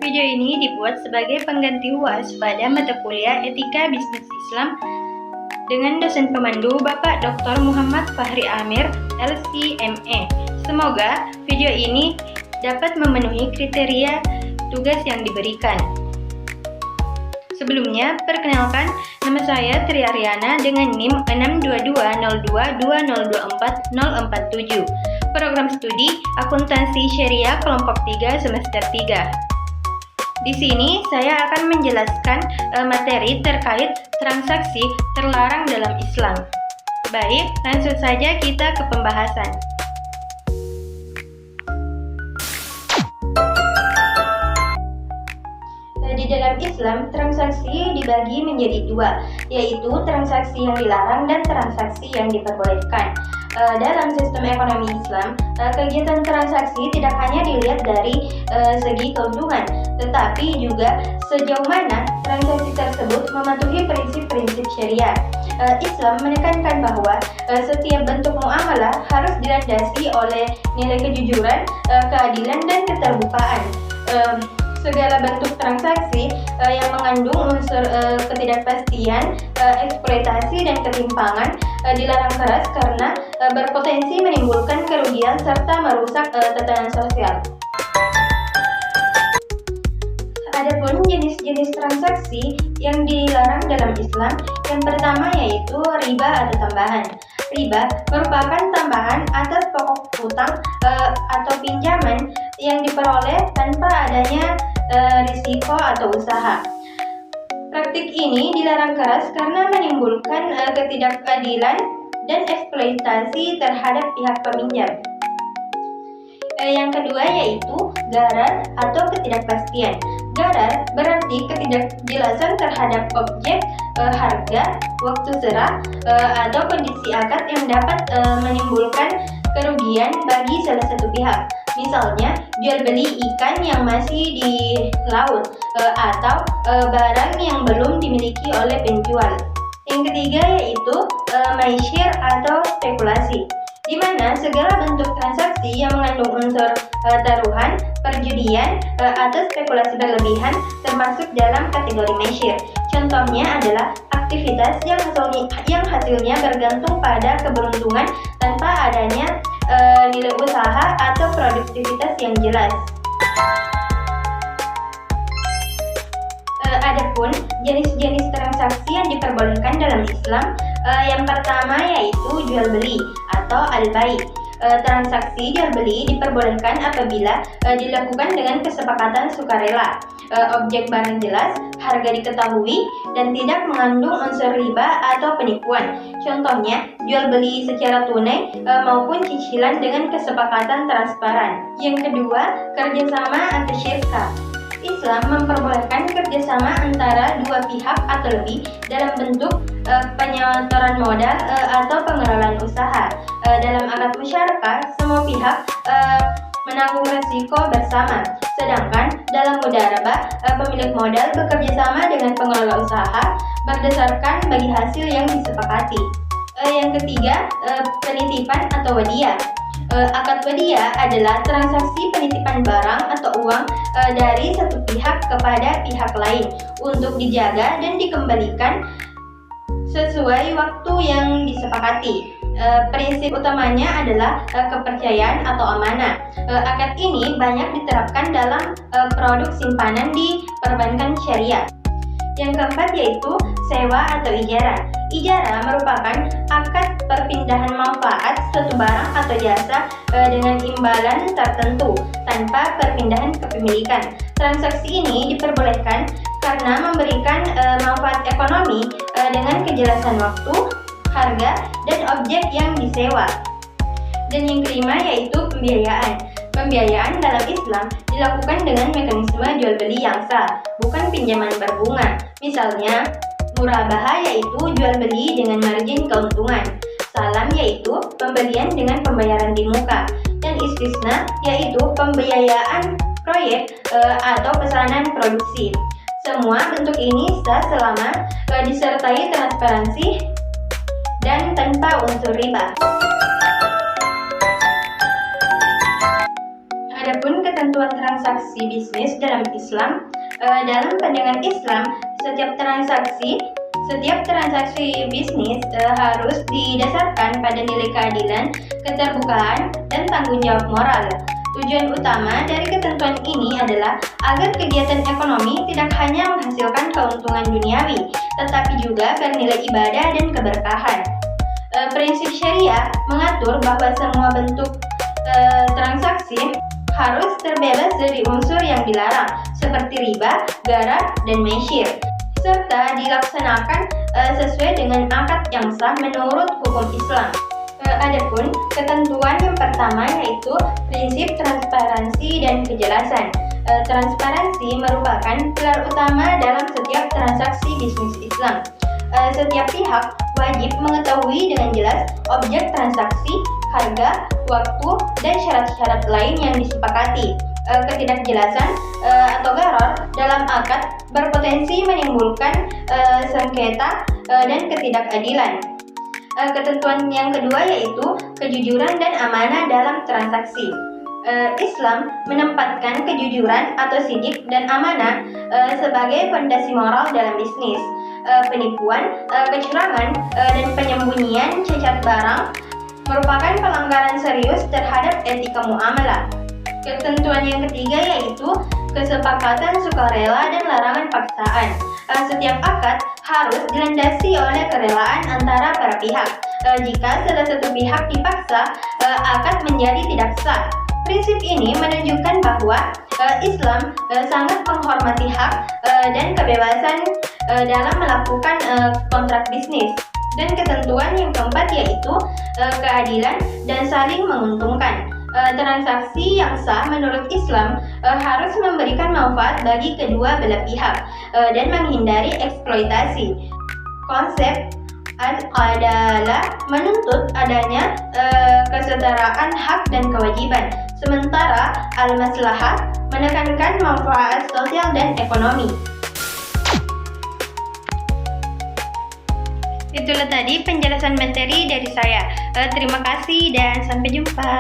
Video ini dibuat sebagai pengganti UAS pada mata kuliah Etika Bisnis Islam dengan dosen pemandu Bapak Dr. Muhammad Fahri Amir, LC.ME. Semoga video ini dapat memenuhi kriteria tugas yang diberikan. Sebelumnya, perkenalkan, nama saya Tri Aryana dengan NIM 622022024-047. Program studi Akuntansi Syariah kelompok 3 semester 3. Di sini saya akan menjelaskan materi terkait transaksi terlarang dalam Islam. Baik, langsung saja kita ke pembahasan. Di dalam Islam, transaksi dibagi menjadi dua, yaitu transaksi yang dilarang dan transaksi yang diperbolehkan. Dalam sistem ekonomi Islam, kegiatan transaksi tidak hanya dilihat dari segi keuntungan, tetapi juga sejauh mana transaksi tersebut mematuhi prinsip-prinsip syariah. Islam menekankan bahwa setiap bentuk muamalah harus dilandasi oleh nilai kejujuran, keadilan, dan keterbukaan. Segala bentuk transaksi yang mengandung unsur ketidakpastian, eksploitasi, dan ketimpangan dilarang keras karena berpotensi menimbulkan kerugian serta merusak tatanan sosial. Adapun jenis-jenis transaksi yang dilarang dalam Islam, yang pertama yaitu riba atau tambahan. Riba merupakan tambahan atas pokok hutang atau pinjaman yang diperoleh tanpa adanya risiko atau usaha. Praktik ini dilarang keras karena menimbulkan ketidakadilan dan eksploitasi terhadap pihak peminjam. Yang kedua yaitu gharar atau ketidakpastian. Gharar berarti ketidakjelasan terhadap objek, harga, waktu serah, atau kondisi akad yang dapat menimbulkan kerugian bagi salah satu pihak. Misalnya, jual beli ikan yang masih di laut atau barang yang belum dimiliki oleh penjual. Yang ketiga yaitu maishir atau spekulasi, di mana segala bentuk transaksi yang mengandung unsur taruhan, perjudian, atau spekulasi berlebihan termasuk dalam kategori maishir. Contohnya adalah aktivitas yang hasilnya bergantung pada keberuntungan tanpa adanya nilai usaha atau produktivitas yang jelas. Adapun jenis-jenis transaksi yang diperbolehkan dalam Islam, yang pertama yaitu jual beli atau al-bai'. Transaksi jual beli diperbolehkan apabila dilakukan dengan kesepakatan sukarela, objek barang jelas, harga diketahui, dan tidak mengandung unsur riba atau penipuan. Contohnya, jual beli secara tunai maupun cicilan dengan kesepakatan transparan. Yang kedua, kerjasama atau syirka. Islam memperbolehkan kerjasama antara dua pihak atau lebih dalam bentuk penyetoran modal atau pengelolaan usaha. Dalam akad musyarakah, semua pihak menanggung resiko bersama. Sedangkan dalam mudharabah, pemilik modal bekerja sama dengan pengelola usaha berdasarkan bagi hasil yang disepakati. Yang ketiga, penitipan atau wadiah. Akad wadiah adalah transaksi penitipan barang atau uang dari satu pihak kepada pihak lain untuk dijaga dan dikembalikan sesuai waktu yang disepakati. Prinsip utamanya adalah kepercayaan atau amanah. Akad ini banyak diterapkan dalam produk simpanan di perbankan syariah. Yang keempat yaitu sewa atau ijarah. Ijarah merupakan akad perpindahan manfaat suatu barang atau jasa dengan imbalan tertentu tanpa perpindahan kepemilikan. Transaksi ini diperbolehkan karena memberikan manfaat ekonomi dengan kejelasan waktu, harga, dan objek yang disewa. Dan yang kelima yaitu pembiayaan. Pembiayaan dalam Islam dilakukan dengan mekanisme jual beli yang sah, bukan pinjaman berbunga. Misalnya, murabahah yaitu jual beli dengan margin keuntungan. Salam yaitu pembelian dengan pembayaran di muka. Dan istisna yaitu pembiayaan proyek atau pesanan produksi. Semua bentuk ini sah selama disertai transparansi dan tanpa unsur riba. Adapun ketentuan transaksi bisnis dalam Islam. Dalam pandangan Islam, setiap transaksi bisnis harus didasarkan pada nilai keadilan, keterbukaan, dan tanggung jawab moral. Tujuan utama dari ketentuan ini adalah agar kegiatan ekonomi tidak hanya menghasilkan keuntungan duniawi, tetapi juga bernilai ibadah dan keberkahan. Prinsip syariah mengatur bahwa semua bentuk transaksi harus terbebas dari unsur yang dilarang, seperti riba, gharar, dan mesyir, serta dilaksanakan sesuai dengan akad yang sah menurut hukum Islam. Adapun ketentuan yang pertama yaitu prinsip transparansi dan kejelasan. Transparansi merupakan pilar utama dalam setiap transaksi bisnis Islam. Setiap pihak wajib mengetahui dengan jelas objek transaksi, harga, waktu, dan syarat-syarat lain yang disepakati. Ketidakjelasan atau gharar dalam akad berpotensi menimbulkan sengketa dan ketidakadilan. Ketentuan yang kedua yaitu kejujuran dan amanah dalam transaksi. Islam menempatkan kejujuran atau sidik dan amanah sebagai fondasi moral dalam bisnis. Penipuan, kecurangan, dan penyembunyian cacat barang merupakan pelanggaran serius terhadap etika muamalah. Ketentuan yang ketiga yaitu kesepakatan sukarela dan larangan paksaan. Setiap akad harus dilandasi oleh kerelaan antara para pihak. Jika salah satu pihak dipaksa, akad menjadi tidak sah. Prinsip ini menunjukkan bahwa Islam sangat menghormati hak dan kebebasan dalam melakukan kontrak bisnis. Dan ketentuan yang keempat yaitu keadilan dan saling menguntungkan. Transaksi yang sah menurut Islam harus memberikan manfaat bagi kedua belah pihak dan menghindari eksploitasi. Konsep adalah menuntut adanya kesetaraan hak dan kewajiban, sementara al-maslahah menekankan manfaat sosial dan ekonomi. Itulah tadi penjelasan materi dari saya. Terima kasih dan sampai jumpa.